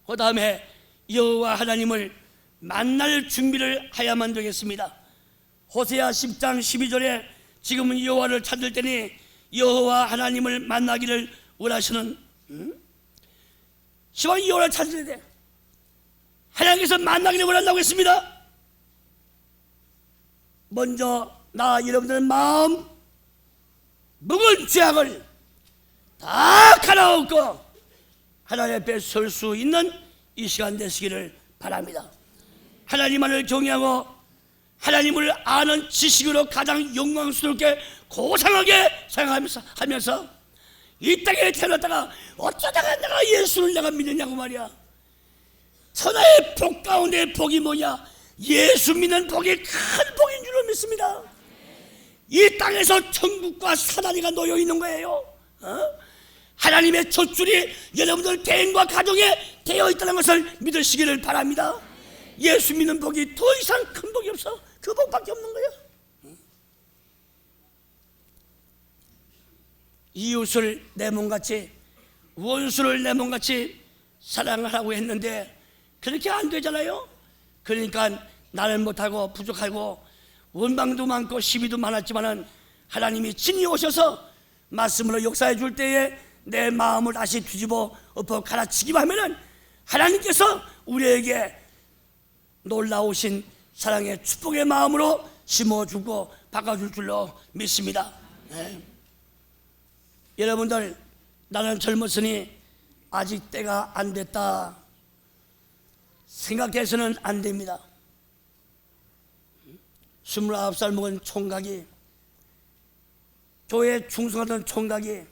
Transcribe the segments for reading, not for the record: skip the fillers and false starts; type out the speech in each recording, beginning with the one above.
그 다음에 여호와 하나님을 만날 준비를 해야만 되겠습니다. 호세아 10장 12절에 지금은 여호와를 찾을 때니 여호와 하나님을 만나기를 원하시는, 시방 여호와를 찾을 때 하나님께서 만나기를 원한다고 했습니다. 먼저 나 여러분들의 마음 묵은 죄악을 다 갈아엎고 하나님 앞에 설 수 있는 이 시간 되시기를 바랍니다. 하나님만을 경외하고 하나님을 아는 지식으로 가장 영광스럽게 고상하게 생각하면서 이 땅에 태어났다가 어쩌다가 내가 예수를 내가 믿느냐고 말이야. 천하의 복 가운데 복이 뭐냐? 예수 믿는 복이 큰 복인 줄로 믿습니다. 이 땅에서 천국과 사다리가 놓여 있는 거예요. 하나님의 젖줄이 여러분들 개인과 가정에 되어 있다는 것을 믿으시기를 바랍니다. 예수 믿는 복이 더 이상 큰 복이 없어. 그 복밖에 없는 거예요. 이웃을 내 몸같이, 원수를 내 몸같이 사랑하라고 했는데 그렇게 안 되잖아요. 그러니까 나는 못하고 부족하고 원망도 많고 시비도 많았지만은 하나님이 친히 오셔서 말씀으로 역사해 줄 때에 내 마음을 다시 뒤집어 엎어 갈아치기만 하면은 하나님께서 우리에게 놀라우신 사랑의 축복의 마음으로 심어주고 바꿔줄 줄로 믿습니다. 네. 여러분들, 나는 젊었으니 아직 때가 안 됐다 생각해서는 안 됩니다. 29살 먹은 총각이, 교회에 충성하던 총각이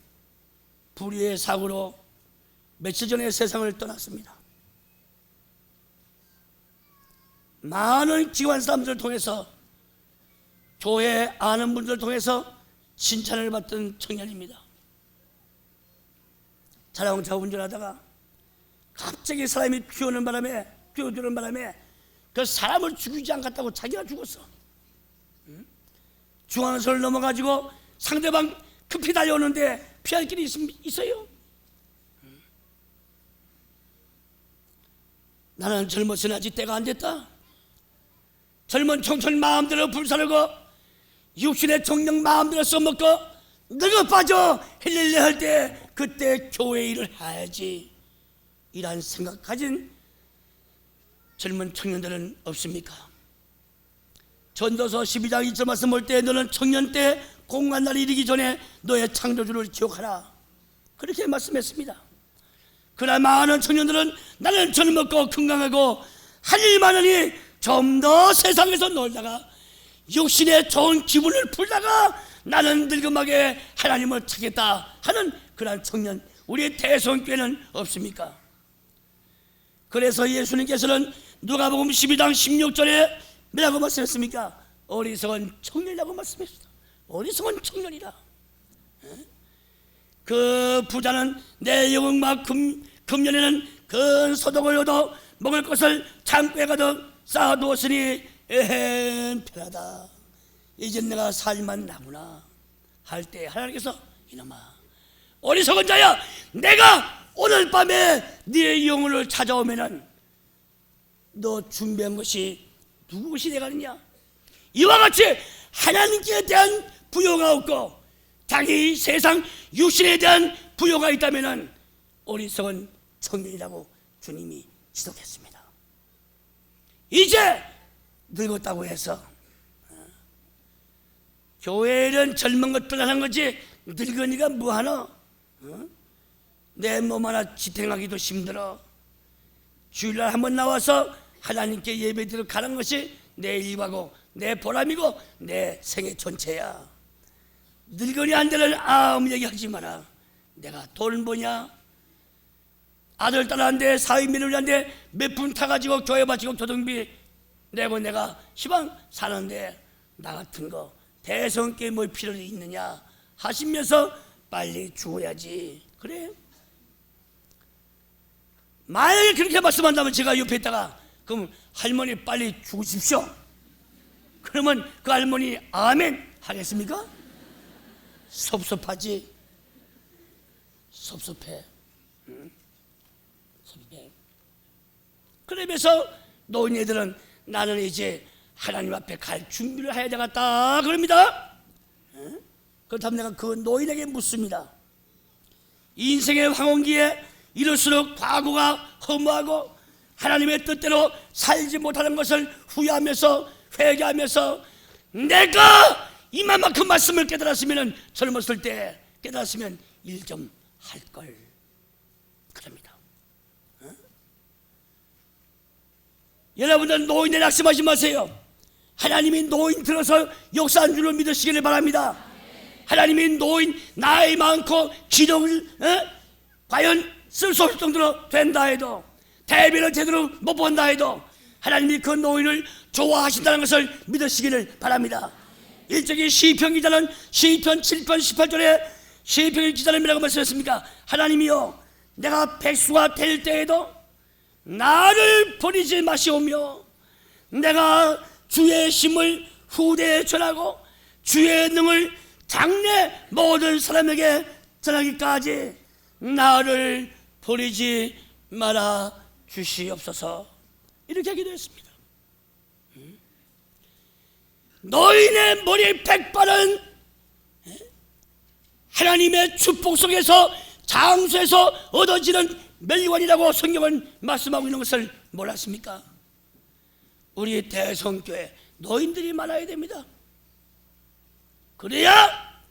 불의의 사고로 며칠 전에 세상을 떠났습니다. 많은 기관 사람들을 통해서, 교회 아는 분들을 통해서 칭찬을 받던 청년입니다. 자동차 운전하다가 갑자기 사람이 뛰어드는 바람에 그 사람을 죽이지 않겠다고 자기가 죽었어. 중앙선을 넘어가지고 상대방 급히 달려오는데 피할 길이 있어요. 나는 젊었으니 아직 때가 안 됐다. 젊은 청춘 마음대로 불사르고 육신의 정령 마음대로 써먹고 늙어 빠져 헬렐레 할 때 그때 교회 일을 해야지, 이란 생각 가진 젊은 청년들은 없습니까? 전도서 12장 2절 말씀 볼 때 너는 청년 때 공간 날이 이르기 전에 너의 창조주를 기억하라, 그렇게 말씀했습니다. 그러나 많은 청년들은 나는 젊었고 건강하고 할 일 많으니 좀 더 세상에서 놀다가 육신의 좋은 기분을 풀다가 나는 늙음하게 하나님을 찾겠다 하는 그러한 청년, 우리의 대성교회는 없습니까? 그래서 예수님께서는 누가복음 12장 16절에 뭐라고 말씀했습니까? 어리석은 청년이라고 말씀했습니다. 어리석은 청년이라. 그 부자는 내 영혼과 금년에는 큰 소득을 얻어 먹을 것을 창고에 가득 쌓아두었으니 에헴 편하다. 이젠 내가 살만 나구나 할 때 하나님께서 이놈아 어리석은 자야, 내가 오늘 밤에 네 영혼을 찾아오면은 너 준비한 것이 누구 것이 되겠느냐? 이와 같이 하나님께 대한 부요가 없고 자기 세상 육신에 대한 부요가 있다면은 어리석은 청년이라고 주님이 지적했습니다. 이제 늙었다고 해서 교회는 젊은 것들 하는 거지 늙은이가 뭐하노? 내 몸 하나 지탱하기도 힘들어. 주일날 한번 나와서 하나님께 예배드리러 가는 것이 내 일과고 내 보람이고 내 생애 전체야. 늙은이 한테는 아무 얘기하지 마라. 내가 돈 버냐? 아들 딸한테 사위미를한테 몇 푼 타가지고 교회 바치고 교통비 내고 내가 시방 사는데 나 같은 거 대성께 뭐 필요가 있느냐 하시면서 빨리 죽어야지. 그래? 만약에 그렇게 말씀한다면 제가 옆에 있다가 그럼 할머니 빨리 죽으십시오. 그러면 그 할머니 아멘 하겠습니까? 섭섭하지? 섭섭해. 섭섭해. 그러면서 노인네들은 나는 이제 하나님 앞에 갈 준비를 해야 되겠다 그럽니다. 그렇다면 내가 그 노인에게 묻습니다. 인생의 황혼기에 이럴수록 과거가 허무하고 하나님의 뜻대로 살지 못하는 것을 후회하면서 회개하면서 내가 이만큼 말씀을 깨달았으면 젊었을 때 깨달았으면 일 좀 할걸 그럽니다. 여러분들 노인들 낙심하지 마세요. 하나님이 노인 들어서 역사한 줄을 믿으시기를 바랍니다. 하나님이 노인 나이 많고 기력을 과연 쓸 수 없을 정도로 된다 해도 대비를 제대로 못 본다 해도 하나님이 그 노인을 좋아하신다는 것을 믿으시기를 바랍니다. 일찍이 시편 기자는 시편 7편 18절에 시편 기자는 뭐라고 말씀했습니까? 하나님이여 내가 백수가 될 때에도 나를 버리지 마시오며 내가 주의 힘을 후대에 전하고 주의 능을 장래 모든 사람에게 전하기까지 나를 버리지 말아 주시옵소서. 이렇게 기도했습니다. 노인의 머리 백발은 하나님의 축복 속에서 장수에서 얻어지는 멸관이라고 성경은 말씀하고 있는 것을 몰랐습니까? 우리 대성교회 노인들이 많아야 됩니다. 그래야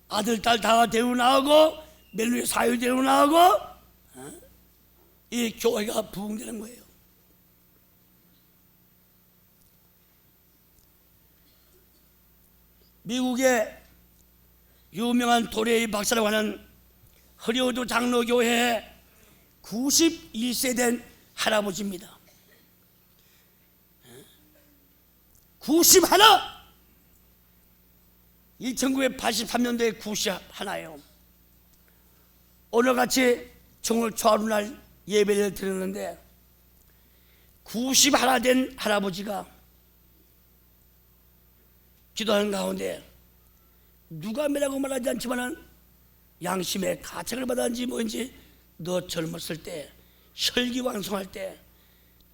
아들, 딸 다 데리고 나오고 멜로디 사유 데리고 나오고 이 교회가 부흥되는 거예요. 미국의 유명한 도레이 박사라고 하는 허리우드 장로교회의 91세 된 할아버지입니다. 91! 1983년도에 91이에요. 오늘같이 정월 초하루날 예배를 드렸는데 91 된 할아버지가 기도하는 가운데 누가 매라고 말하지 않지만은 양심의 가책을 받았는지 뭔지 너 젊었을 때 혈기왕성할 때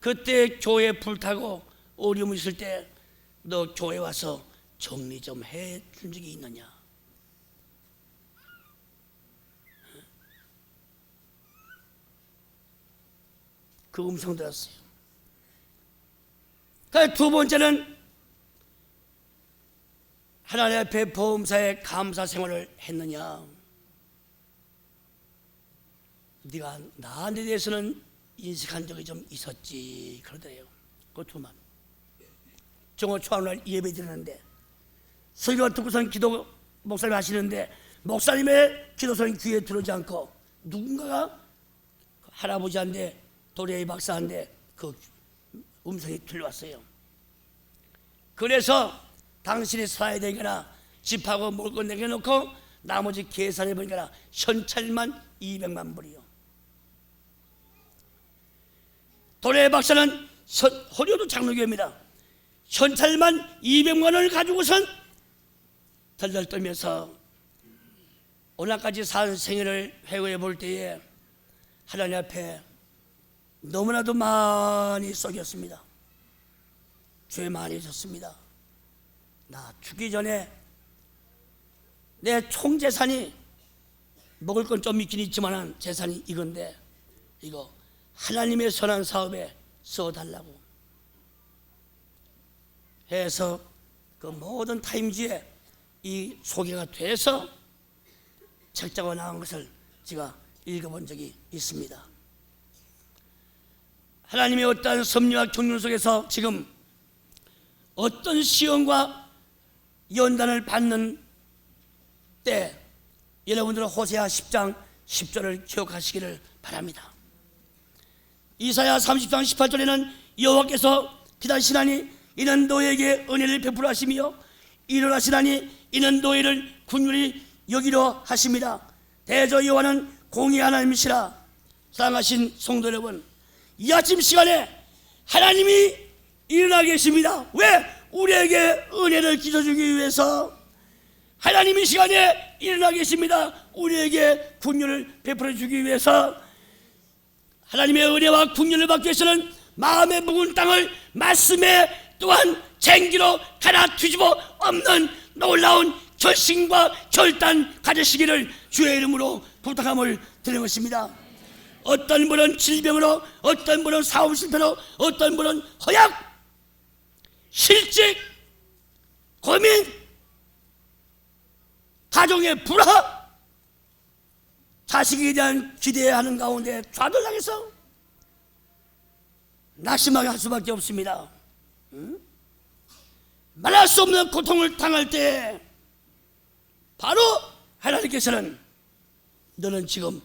그때 교회 불타고 어려움 있을 때 너 교회 와서 정리 좀 해준 적이 있느냐? 그 음성 들었어요. 두 번째는 하나님 앞에 보험사에 감사 생활을 했느냐? 네가 나한테 대해서는 인식한 적이 좀 있었지 그러더래요. 그 두만 정오 초하루날 예배 드리는데 설교 듣고선 기도 목사님 하시는데 목사님의 기도소리 귀에 들어오지 않고 누군가가 할아버지한테 도레이 박사한테 그 음성이 들려왔어요. 그래서 당신이 살아야 되거나 집하고 먹을 거 내겨놓고 나머지 계산해 보니까 현찰만 200만 불이요. 도레이 박사는 허리우드 장로교입니다. 현찰만 200만 원을 가지고선 덜덜 떨면서 오늘까지 산 생애를 회고해 볼 때에 하나님 앞에 너무나도 많이 썩였습니다. 죄 많이 졌습니다. 나 죽기 전에 내 총 재산이 먹을 건 좀 있긴 있지만 재산이 이건데 이거 하나님의 선한 사업에 써달라고 해서 그 모든 타임지에 이 소개가 돼서 책자가 나온 것을 제가 읽어본 적이 있습니다. 하나님의 어떠한 섭리와 경륜 속에서 지금 어떤 시험과 연단을 받는 때 여러분들은 호세아 10장 10절을 기억하시기를 바랍니다. 이사야 30장 18절에는 여호와께서 기다리시나니 이는 너에게 은혜를 베풀어 하시며 일어나시나니 이는 너희를 긍휼히 여기려 하십니다. 대저 여호와는 공의 하나님이시라. 사랑하신 성도 여러분, 이 아침 시간에 하나님이 일어나 계십니다. 왜? 우리에게 은혜를 끼쳐주기 위해서. 하나님이 시간에 일어나 계십니다. 우리에게 긍휼을 베풀어 주기 위해서. 하나님의 은혜와 긍휼을 받기 위해서는 마음의 묵은 땅을 말씀에 또한 쟁기로 갈아 뒤집어 엎는 놀라운 결심과 결단 가지시기를 주의 이름으로 부탁함을 드리는 것입니다. 어떤 분은 질병으로, 어떤 분은 사업 실패로, 어떤 분은 허약, 실직, 고민, 가정의 불화, 자식에 대한 기대하는 가운데 좌절당해서 낙심하게 할 수밖에 없습니다. 말할 수 없는 고통을 당할 때 바로 하나님께서는 너는 지금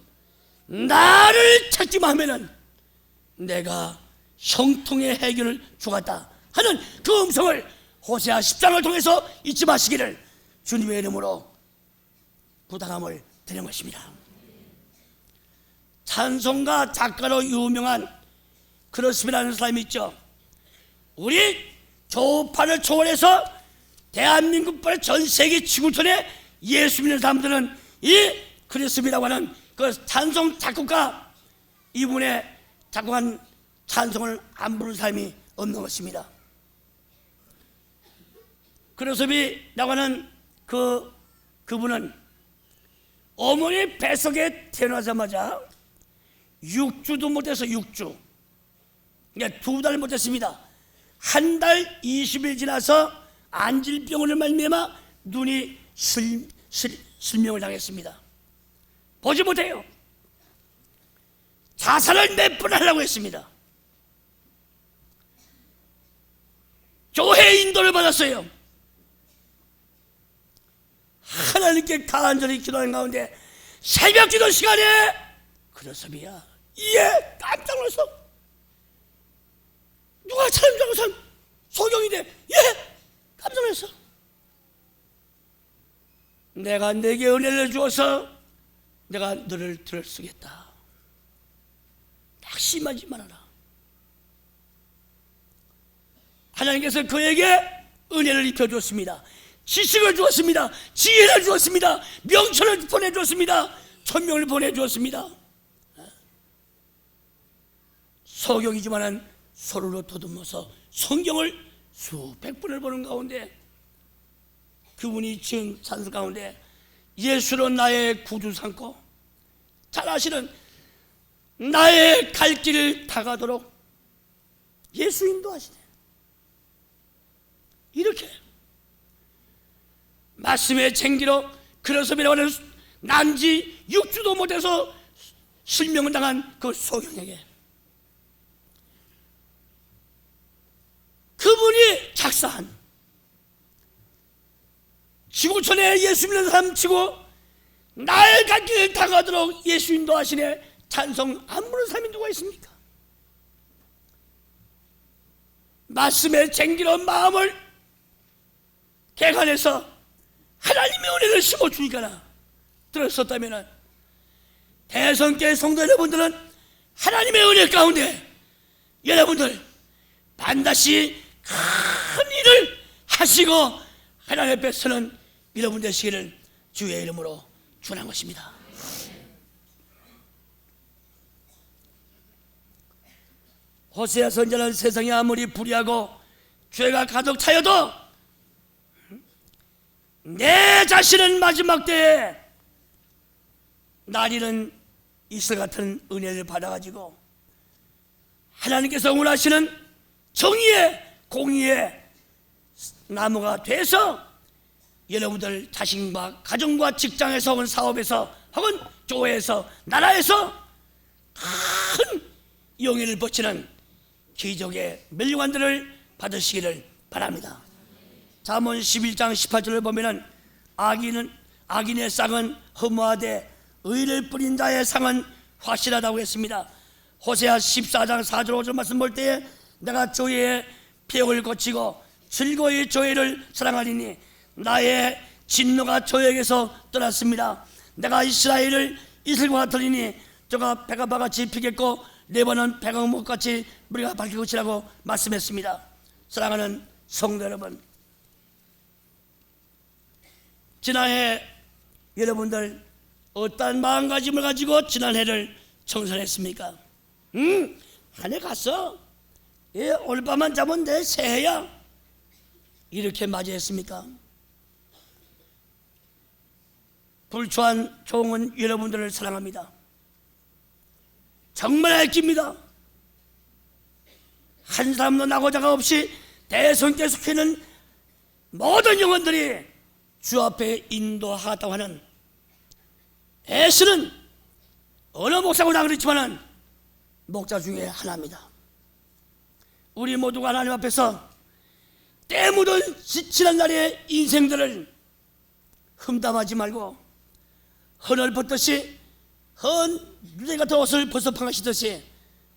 나를 찾기만 하면은 내가 형통의 해결을 주겠다 하는 그 음성을 호세아 10장을 통해서 잊지 마시기를 주님의 이름으로 부탁함을 드리는 것입니다. 찬송가 작가로 유명한 크로스비라는 사람이 있죠. 우리 교파를 초월해서 대한민국과 전 세계 지구촌에 예수 믿는 사람들은 이 크로스비라고 하는 그 찬송 작곡가, 이분의 작곡한 찬송을 안 부르는 사람이 없는 것입니다. 크로스비라고 하는 그분은 어머니 뱃속에 태어나자마자 6주도 못해서 6주, 그러니까 2달 못했습니다. 한 달 20일 지나서 안질병으로 말미암아 눈이 실명을 당했습니다. 보지 못해요. 자살을 몇 번 하려고 했습니다. 교회 인도를 받았어요. 하나님께 간절히 기도하는 가운데 새벽 기도 시간에 크로스비야, 예, 깜짝 놀랐어. 누가 찬양하고 산 소경인데, 예, 깜짝 놀랐어. 내가 내게 은혜를 주어서 내가 너를 들어쓰겠다. 낙심하지 말아라. 하나님께서 그에게 은혜를 입혀주었습니다. 지식을 주었습니다. 지혜를 주었습니다. 명철을 보내주었습니다. 천명을 보내주었습니다. 소경이지만은 서로로 더듬어서 성경을 수백 번을 보는 가운데 그분이 지은 찬송 가운데 예수로 나의 구주 삼고 잘 아시는 나의 갈 길을 다가도록 예수 인도하시네. 이렇게 말씀의 쟁기로 크로스비라고 하는 난지 6주도 못해서 실명을 당한 그 소경에게 그분이 작사한 지구촌에 예수 믿는 사람 치고 나의 갈 길을 다가도록 예수 인도하시네 찬송 안 부르는 사람이 누가 있습니까? 말씀의 쟁기로 마음을 개간해서 하나님의 은혜를 심어주니까 들었었다면 대성교회 성도 여러분들은 하나님의 은혜 가운데 여러분들 반드시 큰 일을 하시고 하나님 앞에서는 여러분 되시기를 주의 이름으로 축원한 것입니다. 호세아 선지자는 세상이 아무리 불의하고 죄가 가득 차여도 내 자신은 마지막 때에 나리는 이슬 같은 은혜를 받아가지고 하나님께서 원하시는 정의의 공의의 나무가 돼서 여러분들 자신과 가정과 직장에서 혹은 사업에서 혹은 교회에서 나라에서 큰 영예를 뻗치는 기적의 멸류관들을 받으시기를 바랍니다. 잠언 11장 18절을 보면은 악인의 쌍은 허무하되 의를 뿌린 자의 상은 확실하다고 했습니다. 호세아 14장 4절 5절 말씀 볼 때에 내가 조의의 폐역을 고치고 즐거이 조의를 사랑하리니 나의 진노가 조에게서 떠났습니다. 내가 이스라엘을 이슬과 같으리니 저가 백합화같이 피겠고 레바논 백악목같이 무리가 밝힐 것이라고 말씀했습니다. 사랑하는 성도 여러분, 지난해 여러분들 어떤 마음가짐을 가지고 지난해를 청산했습니까? 한 해 갔어. 오늘 밤만 자면 내 새해야, 이렇게 맞이했습니까? 불초한 종은 여러분들을 사랑합니다. 정말 알깁니다. 한 사람도 나고자가 없이 대성께 속해는 모든 영혼들이 주 앞에 인도하다고 하는 에스는 어느 목사보다 그렇지만은 목자 중에 하나입니다. 우리 모두가 하나님 앞에서 때 묻은 지난 날의 인생들을 흠담하지 말고 헌을 벗듯이 헌 누대 같은 옷을 벗어 방하시듯이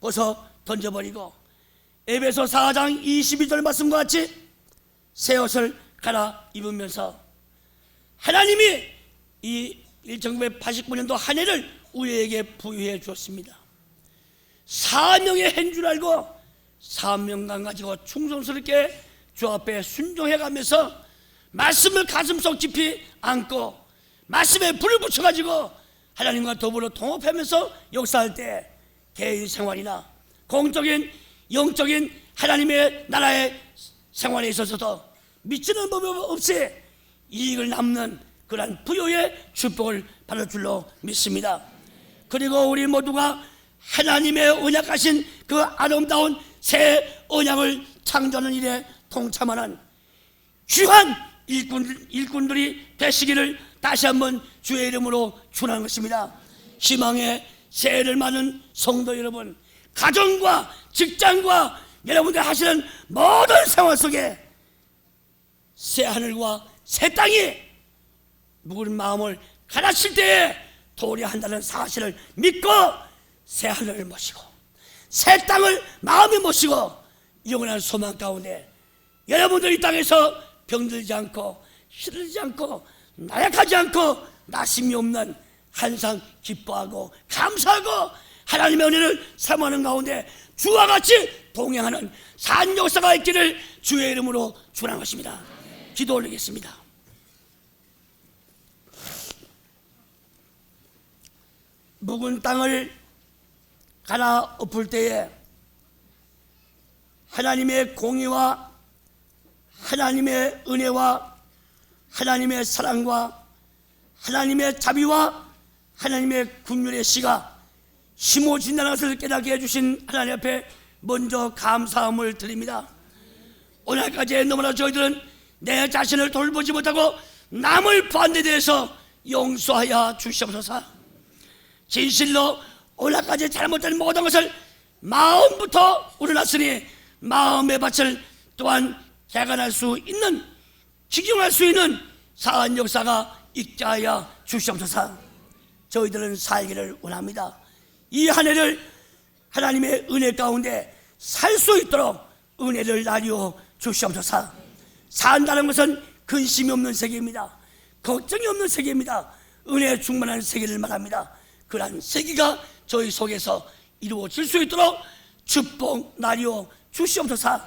벗어 던져버리고 에베소 4장 22절 말씀과 같이 새 옷을 갈아 입으면서 하나님이 이 1989년도 한 해를 우리에게 부여해 주었습니다. 사명의 해인 줄 알고 사명감 가지고 충성스럽게 주 앞에 순종해 가면서 말씀을 가슴속 깊이 안고 말씀에 불을 붙여가지고 하나님과 더불어 통합하면서 역사할 때 개인 생활이나 공적인 영적인 하나님의 나라의 생활에 있어서도 미치는 법 없이 이익을 남는 그러한 부요의 축복을 받을 줄로 믿습니다. 그리고 우리 모두가 하나님의 언약하신 그 아름다운 새 언약을 창조하는 일에 동참하는 귀한 일꾼들이 되시기를 다시 한번 주의 이름으로 축원하는 것입니다. 희망의 새해를 맞는 성도 여러분, 가정과 직장과 여러분들 하시는 모든 생활 속에 새 하늘과 새 땅이 묵은 마음을 갈아칠 때에 도래한다는 사실을 믿고 새 하늘을 모시고 새 땅을 마음에 모시고 영원한 소망 가운데 여러분들 이 땅에서 병들지 않고 시들지 않고 나약하지 않고 나심이 없는 항상 기뻐하고 감사하고 하나님의 은혜를 사모하는 가운데 주와 같이 동행하는 산 역사가 있기를 주의 이름으로 축원하십니다. 기도 올리겠습니다. 묵은 땅을 갈아 엎을 때에 하나님의 공의와 하나님의 은혜와 하나님의 사랑과 하나님의 자비와 하나님의 긍휼의 씨가 심어진다는 것을 깨닫게 해주신 하나님 앞에 먼저 감사함을 드립니다. 오늘까지 너무나 저희들은 내 자신을 돌보지 못하고 남을 반대대해서 용서하여 주시옵소서. 진실로 오늘까지 잘못된 모든 것을 마음부터 우러났으니 마음의 밭을 또한 개간할 수 있는, 직용할 수 있는 사한 역사가 있게 하여 주시옵소서. 저희들은 살기를 원합니다. 이 한 해를 하나님의 은혜 가운데 살 수 있도록 은혜를 나뉘어 주시옵소서. 산다는 것은 근심이 없는 세계입니다. 걱정이 없는 세계입니다. 은혜에 충만한 세계를 말합니다. 그러한 세계가 저희 속에서 이루어질 수 있도록 축복 나뉘어 주시옵소서.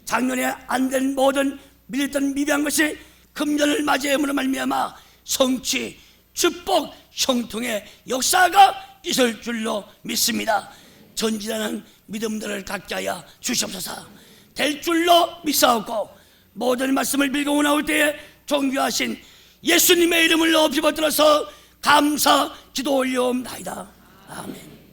작년에 안 된 모든 밀던 미비한 것이 금년을 맞이함으로 말미암아 성취, 축복, 형통의 역사가 있을 줄로 믿습니다. 전진하는 믿음들을 갖게 하여 주시옵소서. 될 줄로 믿사옵고 모든 말씀을 빌고 나올 때에 존귀하신 예수님의 이름을 높이 받들어서 감사 기도 올려옵나이다. 아멘.